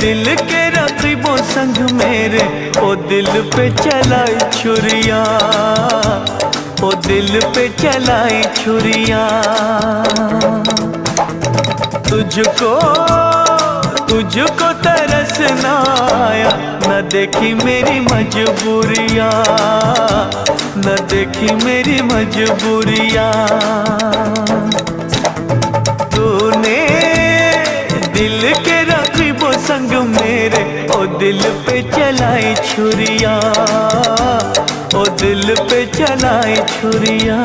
दिल के रकीबों संग मेरे, ओ दिल पे चलाई छुरियां, ओ दिल पे चलाई छुरियां। तुझको तुझको तरस ना आया, न देखी मेरी मजबूरियां, न देखी मेरी मजबूरियां। तूने दिल के रकीबों संग मेरे, ओ दिल पे चलाई छुरियां, ओ दिल पे चलाई छुरियां।